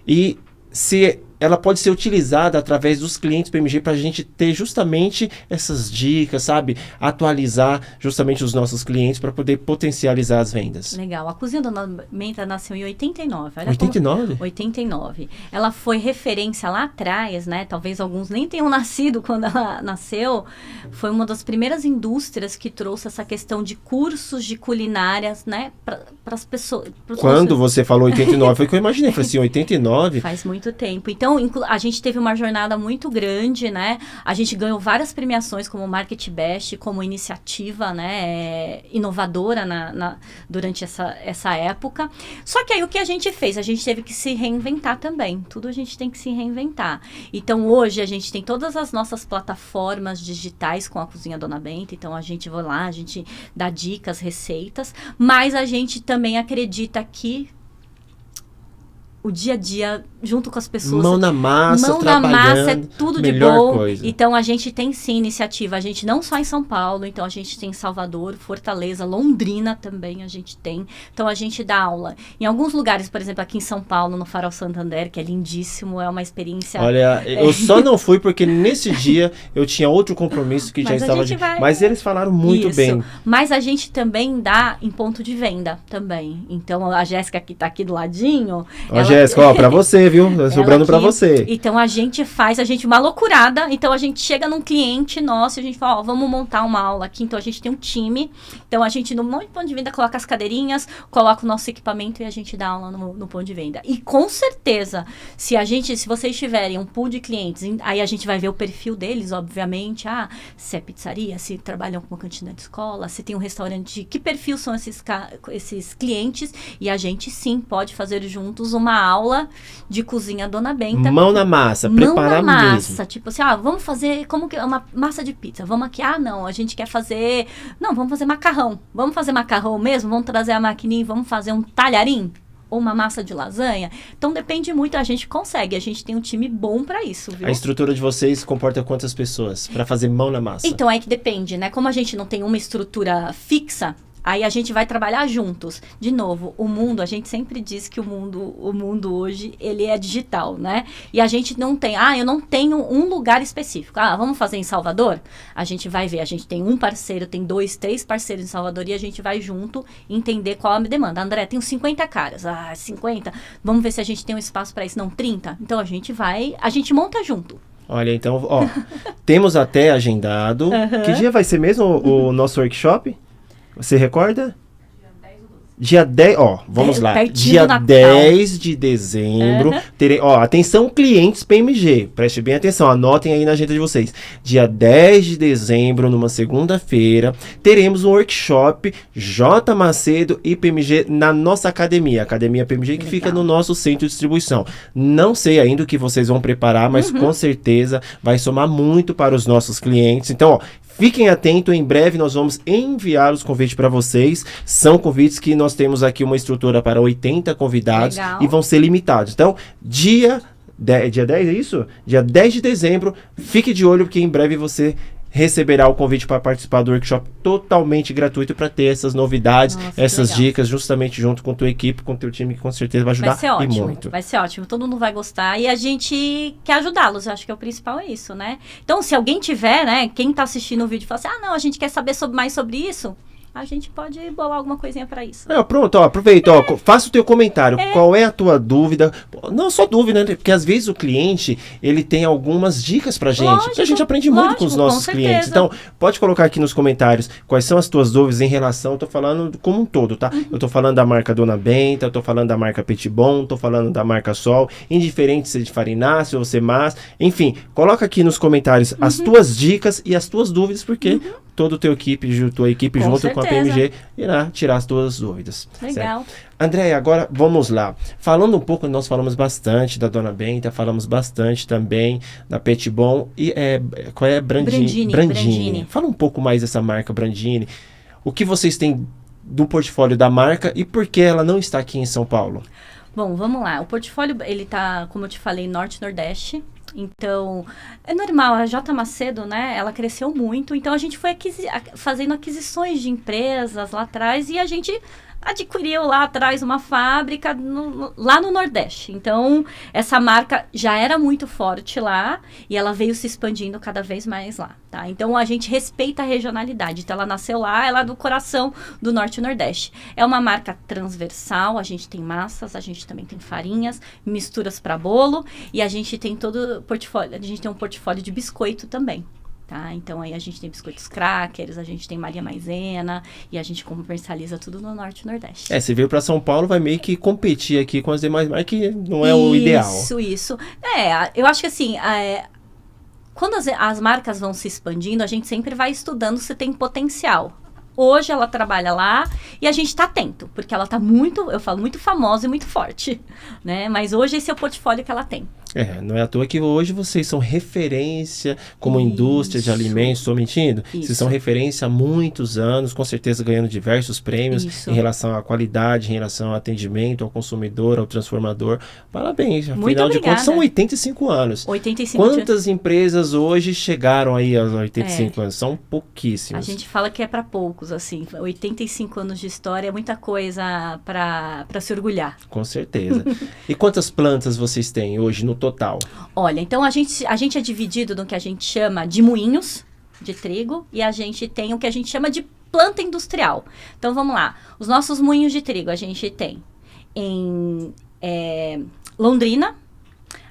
E se ela pode ser utilizada através dos clientes PMG para a gente ter justamente essas dicas, sabe? Atualizar justamente os nossos clientes para poder potencializar as vendas. Legal. A Cozinha Dona Benta nasceu em 89. Olha 89? 89. Ela foi referência lá atrás, né? Talvez alguns nem tenham nascido quando ela nasceu. Foi uma das primeiras indústrias que trouxe essa questão de cursos de culinárias, né? Para as pessoas. Quando você falou 89, foi que eu imaginei. Falei assim, 89? Faz muito tempo. Então, a gente teve uma jornada muito grande, né? A gente ganhou várias premiações como Market Best, como iniciativa, né, inovadora durante essa época. Só que aí o que a gente fez? A gente teve que se reinventar também. Tudo a gente tem que se reinventar. Então, hoje a gente tem todas as nossas plataformas digitais com a Cozinha Dona Benta. Então, a gente vai lá, a gente dá dicas, receitas. Mas a gente também acredita que o dia a dia, junto com as pessoas. Mão na massa, mão na massa, é tudo de bom. Coisa. Então, a gente tem sim iniciativa. A gente não só em São Paulo, então a gente tem Salvador, Fortaleza, Londrina também a gente tem. Então, a gente dá aula. Em alguns lugares, por exemplo, aqui em São Paulo, no Farol Santander, que é lindíssimo, é uma experiência... Olha, eu só não fui porque nesse dia eu tinha outro compromisso que já estava... Mas eles falaram muito bem. Mas a gente também dá em ponto de venda também. Então, a Jéssica, que está aqui do ladinho... Jéssica, pra você, viu? Tá sobrando pra você. Então, a gente uma loucurada. Então, a gente chega num cliente nosso e a gente fala, vamos montar uma aula aqui. Então, a gente tem um time. Então, a gente, no ponto de venda, coloca as cadeirinhas, coloca o nosso equipamento e a gente dá aula no ponto de venda. E, com certeza, se vocês tiverem um pool de clientes, aí a gente vai ver o perfil deles, obviamente. Se é pizzaria, se trabalham com uma cantina de escola, se tem um restaurante, que perfil são esses clientes. E a gente, sim, pode fazer juntos uma aula de Cozinha Dona Benta. Mão na massa, preparar mesmo. Mão na massa, tipo assim, vamos fazer, como que uma massa de pizza, vamos aqui, não, a gente quer fazer, não, vamos fazer macarrão, vamos fazer macarrão mesmo, vamos trazer a maquininha e vamos fazer um talharim, ou uma massa de lasanha. Então, depende muito, a gente consegue, a gente tem um time bom pra isso, viu? A estrutura de vocês comporta quantas pessoas pra fazer mão na massa? Então, é que depende, né, como a gente não tem uma estrutura fixa, aí a gente vai trabalhar juntos. De novo, o mundo, a gente sempre diz que o mundo hoje, ele é digital, né? E a gente não tem, eu não tenho um lugar específico. Vamos fazer em Salvador? A gente vai ver, a gente tem um parceiro, tem 2, 3 parceiros em Salvador e a gente vai junto entender qual a demanda. André, tenho 50 caras. 50? Vamos ver se a gente tem um espaço para isso. Não, 30? Então a gente monta junto. Olha, então, temos até agendado. Que dia vai ser mesmo o nosso workshop? Você recorda? Dia 10, vamos lá. Dia 10 de dezembro. Atenção, clientes PMG. Preste bem atenção, anotem aí na agenda de vocês. Dia 10 de dezembro, numa segunda-feira, teremos um workshop J. Macedo e PMG na nossa academia. Academia PMG que fica no nosso centro de distribuição. Não sei ainda o que vocês vão preparar, mas com certeza vai somar muito para os nossos clientes. Então, fiquem atentos, em breve nós vamos enviar os convites para vocês. São convites que nós temos aqui uma estrutura para 80 convidados. Legal. E vão ser limitados. Então, dia 10, é isso? Dia 10 de dezembro, fique de olho porque em breve você receberá o convite para participar do workshop totalmente gratuito para ter essas novidades, essas dicas, justamente junto com a tua equipe, com o teu time, que com certeza vai ajudar e muito. Vai ser ótimo, todo mundo vai gostar e a gente quer ajudá-los, eu acho que o principal é isso, né? Então, se alguém tiver, né, quem tá assistindo o vídeo e fala assim, não, a gente quer saber mais sobre isso, a gente pode bolar alguma coisinha pra isso. Pronto, aproveita, faça o teu comentário. Qual é a tua dúvida? Não só dúvida, né? Porque às vezes o cliente, ele tem algumas dicas pra gente. Lógico, a gente aprende muito com os nossos clientes. Então, pode colocar aqui nos comentários quais são as tuas dúvidas em relação, eu tô falando como um todo, tá? Eu tô falando da marca Dona Benta, eu tô falando da marca Petit Bon, tô falando da marca Sol, indiferente se é de farináceo ou se é mas, enfim, coloca aqui nos comentários as tuas dicas e as tuas dúvidas, porque toda a tua equipe junto certeza. com a PMG irá tirar as tuas dúvidas. Legal. Andréia, agora vamos lá. Falando um pouco, nós falamos bastante da Dona Benta, falamos bastante também da Petit Bon e qual é? Brandini. Fala um pouco mais dessa marca Brandini. O que vocês têm do portfólio da marca e por que ela não está aqui em São Paulo? Bom, vamos lá. O portfólio, ele tá, como eu te falei, Norte e Nordeste. Então, é normal, a J. Macedo, né, ela cresceu muito, então a gente foi fazendo aquisições de empresas lá atrás e a gente adquiriu lá atrás uma fábrica lá no Nordeste. Então, essa marca já era muito forte lá e ela veio se expandindo cada vez mais lá, tá? Então, a gente respeita a regionalidade. Então, ela nasceu lá, ela é do coração do Norte e Nordeste. É uma marca transversal, a gente tem massas, a gente também tem farinhas, misturas para bolo e a gente tem todo o portfólio. A gente tem um portfólio de biscoito também. Tá? Então, aí a gente tem biscoitos crackers, a gente tem Maria Maizena e a gente comercializa tudo no Norte e Nordeste. Você veio para São Paulo, vai meio que competir aqui com as demais marcas, que não é o ideal. Isso. Eu acho que assim, quando as marcas vão se expandindo, a gente sempre vai estudando se tem potencial. Hoje ela trabalha lá e a gente está atento, porque ela está muito famosa e muito forte, né? Mas hoje esse é o portfólio que ela tem. Não é à toa que hoje vocês são referência como indústria de alimentos, estou mentindo? Vocês são referência há muitos anos, com certeza ganhando diversos prêmios em relação à qualidade, em relação ao atendimento, ao consumidor, ao transformador. Parabéns, afinal de contas são 85 anos. 85 Quantas empresas hoje chegaram aí aos 85 anos? São pouquíssimas. A gente fala que é para poucos, assim, 85 anos de história é muita coisa para se orgulhar. Com certeza. E quantas plantas vocês têm hoje no total? Olha, então a gente é dividido no que a gente chama de moinhos de trigo e a gente tem o que a gente chama de planta industrial. Então vamos lá, os nossos moinhos de trigo a gente tem em Londrina,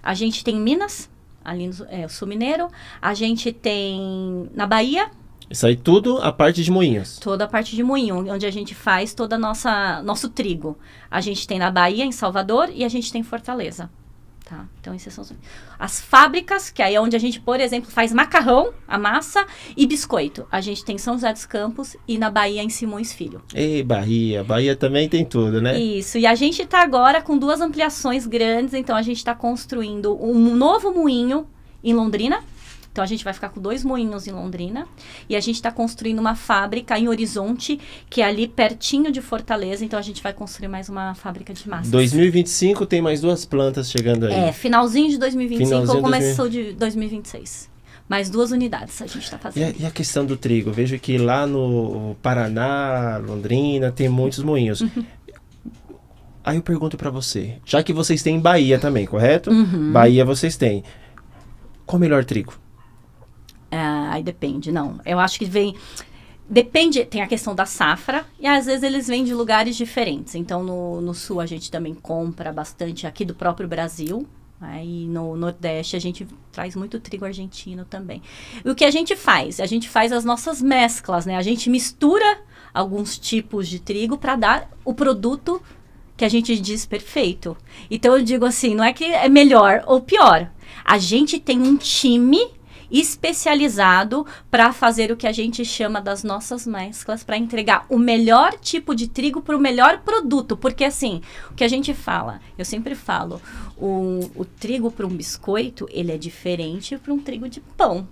a gente tem em Minas, ali no Sul Mineiro, a gente tem na Bahia. Isso aí tudo a parte de moinhos. Toda a parte de moinho, onde a gente faz toda nosso trigo. A gente tem na Bahia, em Salvador, e a gente tem em Fortaleza. Tá? Então, essas são as fábricas, que aí é onde a gente, por exemplo, faz macarrão, a massa e biscoito. A gente tem em São José dos Campos e na Bahia, em Simões Filho. Bahia também tem tudo, né? Isso, e a gente está agora com 2 ampliações grandes, então a gente está construindo um novo moinho em Londrina. Então, a gente vai ficar com 2 moinhos em Londrina. E a gente está construindo uma fábrica em Horizonte, que é ali pertinho de Fortaleza. Então, a gente vai construir mais uma fábrica de massas. 2025 tem mais 2 plantas chegando aí. Finalzinho de 2025 ou começo de 2026. Mais 2 unidades a gente está fazendo. E a questão do trigo? Eu vejo que lá no Paraná, Londrina, tem muitos moinhos. Aí eu pergunto para você, já que vocês têm Bahia também, correto? Bahia vocês têm. Qual o melhor trigo? Aí depende, não. Eu acho que depende, tem a questão da safra, e às vezes eles vêm de lugares diferentes. Então, no sul a gente também compra bastante aqui do próprio Brasil. Aí no Nordeste a gente traz muito trigo argentino também. E o que a gente faz? A gente faz as nossas mesclas, né? A gente mistura alguns tipos de trigo para dar o produto que a gente diz perfeito. Então, eu digo assim, não é que é melhor ou pior. A gente tem um time especializado para fazer o que a gente chama das nossas mesclas, para entregar o melhor tipo de trigo para o melhor produto. Porque assim, o que a gente fala, eu sempre falo, o trigo para um biscoito, ele é diferente para um trigo de pão.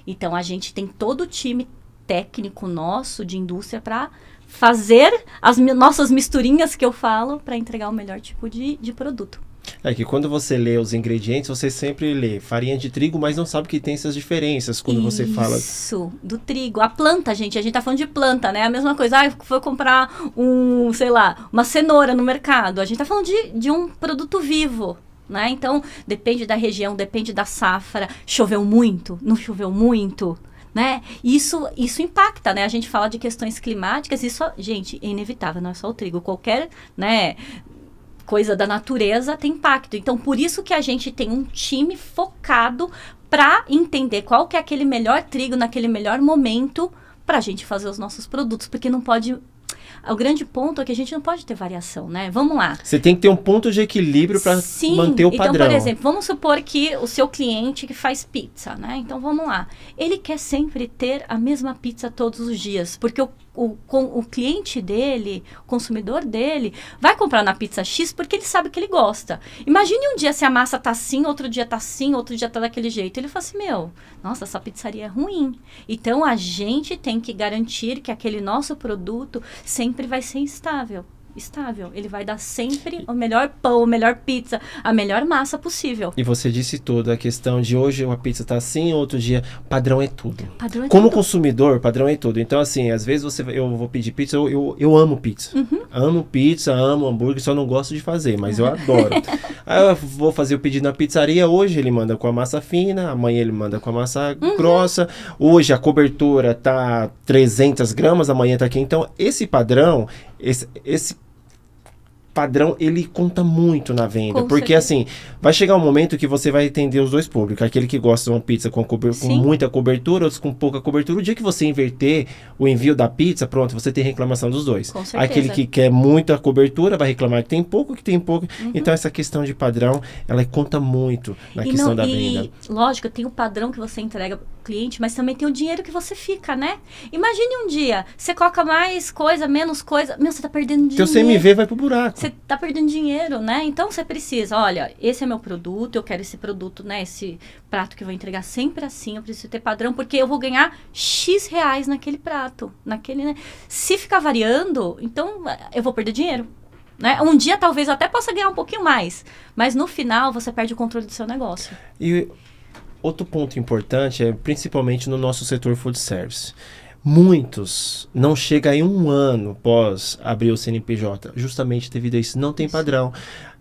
Então, a gente tem todo o time técnico nosso de indústria para fazer as nossas misturinhas que eu falo para entregar o melhor tipo de produto. É que quando você lê os ingredientes, você sempre lê farinha de trigo, mas não sabe que tem essas diferenças quando você fala. Isso, do trigo. A planta, a gente tá falando de planta, né? A mesma coisa, foi comprar uma cenoura no mercado. A gente tá falando de um produto vivo, né? Então, depende da região, depende da safra. Choveu muito? Não choveu muito? Né? Isso impacta, né? A gente fala de questões climáticas, isso, gente, é inevitável, não é só o trigo. Qualquer coisa da natureza tem impacto. Então, por isso que a gente tem um time focado para entender qual que é aquele melhor trigo naquele melhor momento para a gente fazer os nossos produtos, porque não pode... O grande ponto é que a gente não pode ter variação, né? Vamos lá. Você tem que ter um ponto de equilíbrio para manter o padrão. Então, por exemplo, vamos supor que o seu cliente que faz pizza, né? Então, vamos lá. Ele quer sempre ter a mesma pizza todos os dias, porque o cliente dele, o consumidor dele, vai comprar na pizza X porque ele sabe que ele gosta. Imagine um dia se a massa tá assim, outro dia tá assim, outro dia tá daquele jeito. Ele fala assim, nossa, essa pizzaria é ruim. Então, a gente tem que garantir que aquele nosso produto sempre vai ser estável. Ele vai dar sempre o melhor pão, a melhor pizza, a melhor massa possível. E você disse tudo, a questão de hoje a pizza tá assim, outro dia, padrão é tudo. Padrão é Como tudo. Consumidor, padrão é tudo. Então, assim, às vezes eu vou pedir pizza, eu amo pizza. Amo pizza, amo hambúrguer, só não gosto de fazer, mas eu adoro. Aí eu vou fazer o pedido na pizzaria, hoje ele manda com a massa fina, amanhã ele manda com a massa grossa, hoje a cobertura tá 300 gramas, amanhã tá aqui. Então, esse padrão, esse padrão, ele conta muito na venda. Com porque, certeza. assim, vai chegar um momento que você vai atender os dois públicos. Aquele que gosta de uma pizza com muita cobertura, outros com pouca cobertura. O dia que você inverter o envio da pizza, pronto, você tem reclamação dos dois. Com certeza. Aquele que quer muita cobertura vai reclamar que tem pouco. Então, essa questão de padrão, ela conta muito na questão da venda. Lógico, tem o padrão que você entrega pro cliente, mas também tem o dinheiro que você fica, né? Imagine um dia, você coloca mais coisa, menos coisa, você tá perdendo dinheiro. Teu CMV vai pro buraco. Você tá perdendo dinheiro, né? Então, você precisa, olha, esse é meu produto, eu quero esse produto, né? Esse prato que eu vou entregar sempre assim, eu preciso ter padrão, porque eu vou ganhar X reais naquele prato, né? Se ficar variando, então eu vou perder dinheiro. Né? Um dia talvez eu até possa ganhar um pouquinho mais, mas no final você perde o controle do seu negócio. E outro ponto importante é principalmente no nosso setor food service. Muitos não chegam em um ano após abrir o CNPJ, justamente devido a isso, não tem padrão.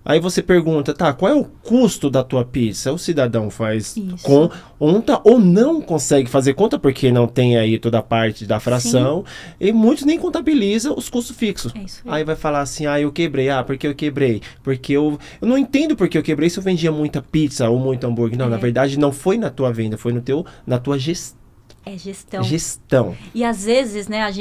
Aí você pergunta, qual é o custo da tua pizza? O cidadão faz conta ou não consegue fazer conta porque não tem aí toda a parte da fração. Sim. E muitos nem contabilizam os custos fixos. É isso aí vai falar assim, eu quebrei. Porque eu quebrei? Porque eu não entendo porque eu quebrei se eu vendia muita pizza ou muito hambúrguer. Não, na verdade não foi na tua venda, foi na tua gestão. É gestão. Gestão. E às vezes, né, às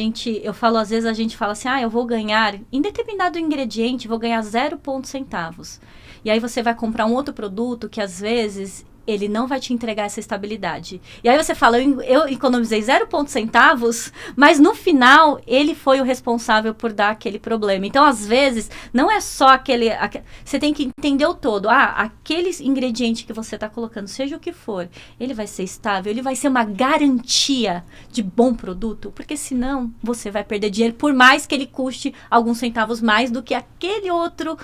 vezes a gente fala assim, eu vou ganhar, em determinado ingrediente, vou ganhar 0 centavos. E aí você vai comprar um outro produto que às vezes ele não vai te entregar essa estabilidade. E aí você fala, eu economizei 0 centavos, mas no final ele foi o responsável por dar aquele problema. Então, às vezes, não é só você tem que entender o todo. Aquele ingrediente que você está colocando, seja o que for, ele vai ser estável, ele vai ser uma garantia de bom produto, porque senão você vai perder dinheiro, por mais que ele custe alguns centavos mais do que aquele outro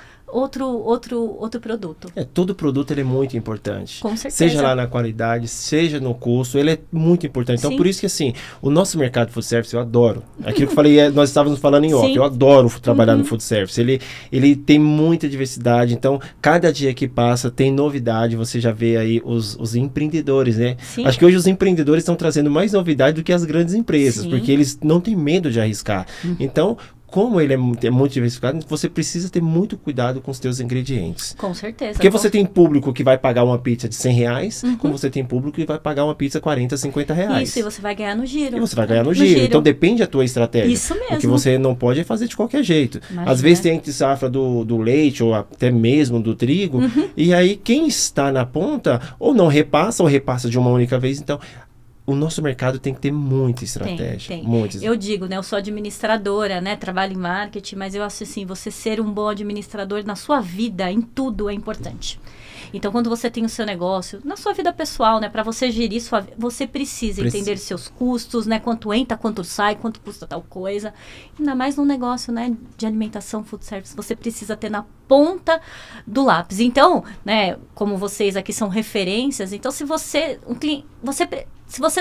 produto. Todo produto ele é muito importante. Com certeza. Seja lá na qualidade, seja no custo, ele é muito importante. Então, por isso que, assim, o nosso mercado de food service, eu adoro. Aquilo que eu falei, nós estávamos falando em off. Eu adoro trabalhar no food service. Ele tem muita diversidade. Então, cada dia que passa, tem novidade. Você já vê aí os empreendedores, né? Sim. Acho que hoje os empreendedores estão trazendo mais novidade do que as grandes empresas, porque eles não têm medo de arriscar. Então, como ele é muito diversificado, você precisa ter muito cuidado com os teus ingredientes. Com certeza. Porque você tem público que vai pagar uma pizza de R$100, como você tem público que vai pagar uma pizza R$40, R$50. Isso, e você vai ganhar no giro. Então depende da tua estratégia. Isso mesmo. O que você não pode é fazer de qualquer jeito. Imagina. Às vezes tem entre-safra do leite ou até mesmo do trigo. E aí quem está na ponta ou não repassa ou repassa de uma única vez. Então, o nosso mercado tem que ter muita estratégia. Tem. Muita. Eu digo, né? Eu sou administradora, né? Trabalho em marketing, mas eu acho assim, você ser um bom administrador na sua vida, em tudo, é importante. Então, quando você tem o seu negócio, na sua vida pessoal, né? Para você gerir você precisa entender seus custos, né? Quanto entra, quanto sai, quanto custa tal coisa. Ainda mais num negócio, né? De alimentação, food service, você precisa ter na ponta do lápis. Então, né? Como vocês aqui são referências, então se você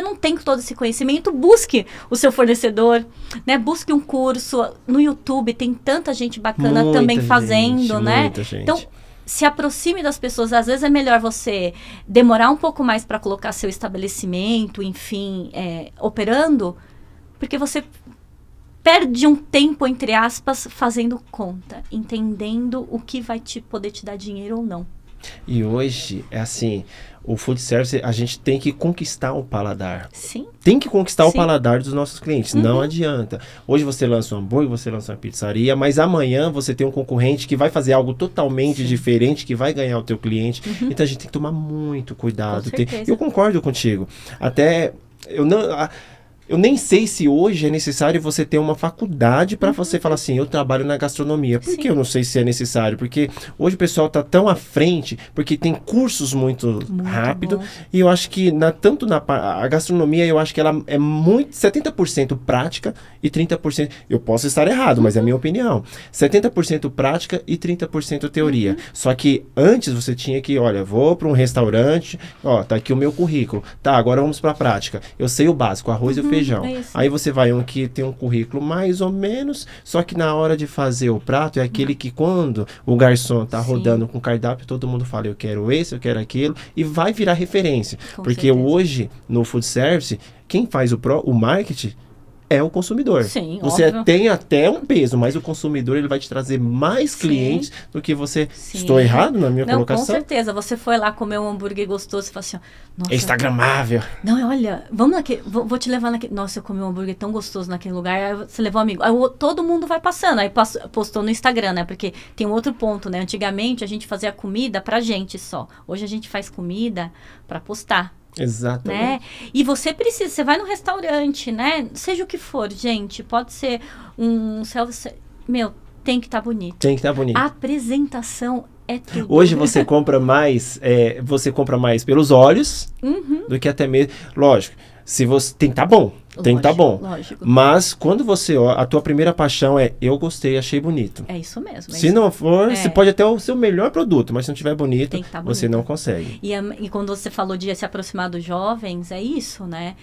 não tem todo esse conhecimento, busque o seu fornecedor, né? Busque um curso. No YouTube tem tanta gente bacana também fazendo, né? Muita gente. Então, se aproxime das pessoas. Às vezes é melhor você demorar um pouco mais para colocar seu estabelecimento, enfim, operando, porque você perde um tempo, entre aspas, fazendo conta, entendendo o que vai poder te dar dinheiro ou não. E hoje, é assim, o food service, a gente tem que conquistar o paladar. Sim. Tem que conquistar Sim. o paladar dos nossos clientes, não adianta. Hoje você lança um hambúrguer, você lança uma pizzaria, mas amanhã você tem um concorrente que vai fazer algo totalmente diferente, que vai ganhar o teu cliente. Então a gente tem que tomar muito cuidado. Eu concordo contigo. Até, eu nem sei se hoje é necessário você ter uma faculdade para você falar assim, eu trabalho na gastronomia. Por que eu não sei se é necessário? Porque hoje o pessoal está tão à frente, porque tem cursos muito rápido. Bom. E eu acho que a gastronomia, eu acho que ela é muito 70% prática e 30%, eu posso estar errado, mas é a minha opinião. 70% prática e 30% teoria. Só que antes você tinha que, olha, vou para um restaurante, ó, tá aqui o meu currículo. Tá, agora vamos para a prática. Eu sei o básico, arroz e feijão. Aí você vai um que tem um currículo mais ou menos, só que na hora de fazer o prato é aquele que quando o garçom tá rodando com o cardápio, todo mundo fala, eu quero esse, eu quero aquilo, e vai virar referência. Porque hoje, no food service, quem faz o marketing é o consumidor. Sim, você óbvio. tem até um peso, mas o consumidor ele vai te trazer mais clientes do que você. Estou errado na minha colocação? Com certeza. Você foi lá comer um hambúrguer gostoso e falou assim, nossa, é instagramável. Não, olha, vamos naquele, vou te levar naquele. Nossa, eu comi um hambúrguer tão gostoso naquele lugar. Aí você levou um amigo. Aí todo mundo vai passando. Aí postou no Instagram, né? Porque tem um outro ponto, né? Antigamente a gente fazia comida pra gente só. Hoje a gente faz comida pra postar. Exatamente. Né? E você vai no restaurante, né? Seja o que for, gente. Pode ser um self-service. Meu, tem que estar bonito. Tem que estar bonito. A apresentação é tudo. Hoje você compra mais, pelos olhos do que até mesmo. Lógico, se você tem que estar bom. Tem que estar bom. Lógico. Mas quando você, a tua primeira paixão é eu gostei, achei bonito. É isso mesmo. Se não for, você pode até o seu melhor produto, mas se não tiver bonito, você não consegue. E quando você falou de se aproximar dos jovens, é isso, né?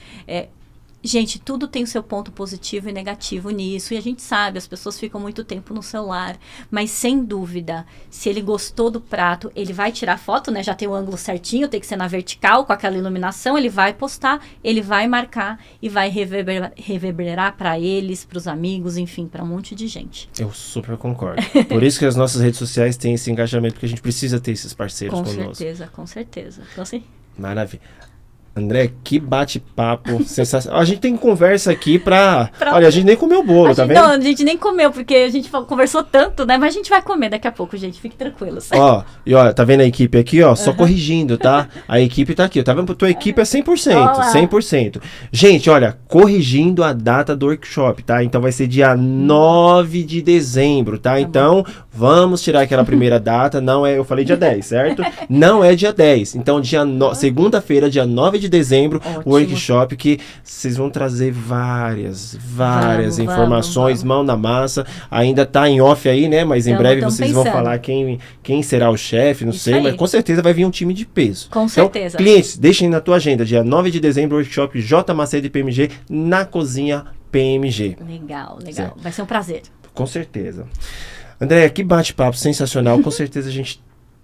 Gente, tudo tem o seu ponto positivo e negativo nisso. E a gente sabe, as pessoas ficam muito tempo no celular. Mas, sem dúvida, se ele gostou do prato, ele vai tirar foto, né? Já tem o ângulo certinho, tem que ser na vertical, com aquela iluminação. Ele vai postar, ele vai marcar e vai reverberar para eles, para os amigos, enfim, para um monte de gente. Eu super concordo. Por isso que as nossas redes sociais têm esse engajamento, porque a gente precisa ter esses parceiros conosco. Com certeza. Então, assim... Maravilha. André, que bate-papo sensacional. A gente tem conversa aqui pra... Olha, a gente nem comeu o bolo, tá vendo? Não, a gente nem comeu, porque a gente conversou tanto, né? Mas a gente vai comer daqui a pouco, gente. Fiquem tranquilos. Ó, tá vendo a equipe aqui, ó? Só corrigindo, tá? A equipe tá aqui, tá vendo? Tua equipe é 100%, Olá. 100%. Gente, olha, corrigindo a data do workshop, tá? Então vai ser dia 9 de dezembro, tá? Então, vamos tirar aquela primeira data. Não é, eu falei dia 10, certo? Não é dia 10. Então, segunda-feira, dia 9 de dezembro, o workshop que vocês vão trazer várias informações, mão na massa. Ainda tá em off aí, né? Mas em breve vocês vão falar quem será o chefe, não sei, mas com certeza vai vir um time de peso. Com certeza. Clientes, deixem na tua agenda, dia 9 de dezembro, workshop J. Macedo e PMG na cozinha PMG. Legal. Certo. Vai ser um prazer. Com certeza. André, que bate-papo sensacional. Com certeza a gente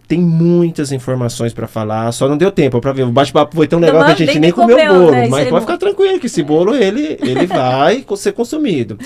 tem muitas informações pra falar, só não deu tempo pra ver. O bate-papo foi tão legal que a gente nem comeu o bolo. Né? Mas pode ficar tranquilo que esse bolo, ele vai ser consumido.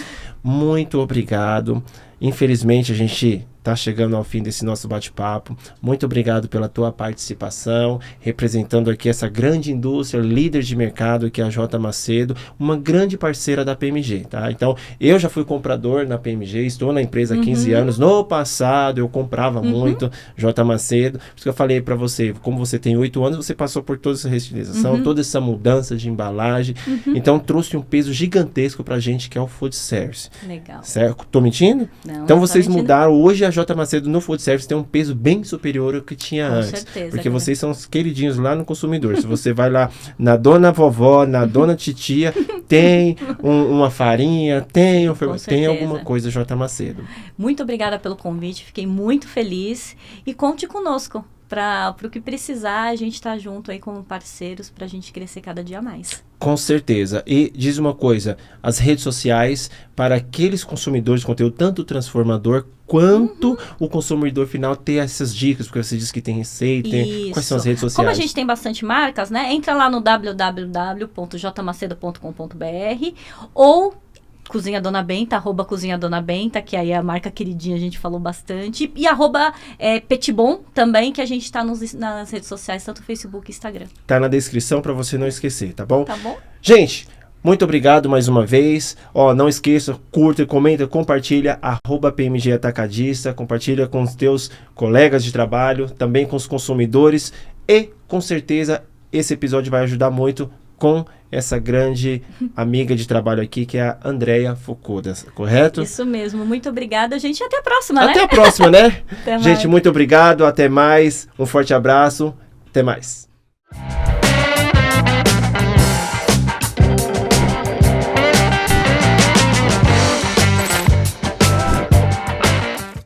Muito obrigado. Infelizmente, a gente tá chegando ao fim desse nosso bate-papo. Muito obrigado pela tua participação, representando aqui essa grande indústria, líder de mercado, que é a J. Macedo, uma grande parceira da PMG, tá? Então, eu já fui comprador na PMG, estou na empresa há 15 anos. No passado, eu comprava muito J. Macedo. Por isso que eu falei para você, como você tem 8 anos, você passou por toda essa reestilização, toda essa mudança de embalagem. Então, trouxe um peso gigantesco pra gente, que é o food service. Legal. Certo? Tô mentindo? Não, então, vocês mudaram. Hoje, a J. Macedo no food service tem um peso bem superior ao que tinha antes. Certeza, porque vocês são os queridinhos lá no consumidor. Se você vai lá na Dona Vovó, na Dona Titia, tem uma farinha, tem alguma coisa J. Macedo. Muito obrigada pelo convite, fiquei muito feliz e conte conosco. Para o que precisar, a gente tá junto aí como parceiros para a gente crescer cada dia mais. Com certeza. E diz uma coisa, as redes sociais para aqueles consumidores de conteúdo, tanto o transformador quanto o consumidor final, ter essas dicas, porque você disse que tem receita, quais são as redes sociais? Como a gente tem bastante marcas, né? Entra lá no www.jmacedo.com.br ou Cozinha Dona Benta, @Cozinha Dona Benta, que aí é a marca queridinha, a gente falou bastante. E @Petibon também, que a gente tá nas redes sociais, tanto Facebook e Instagram. Tá na descrição para você não esquecer, tá bom? Tá bom? Gente, muito obrigado mais uma vez. Não esqueça, curta, comenta, compartilha, @PMG Atacadista, compartilha com os teus colegas de trabalho, também com os consumidores e, com certeza, esse episódio vai ajudar muito com essa grande amiga de trabalho aqui, que é a Andrea Fukuda, correto? Isso mesmo, muito obrigada, gente, e até a próxima, né? Até a próxima, né? Até Gente, mais. muito obrigado, até mais, um forte abraço, até mais.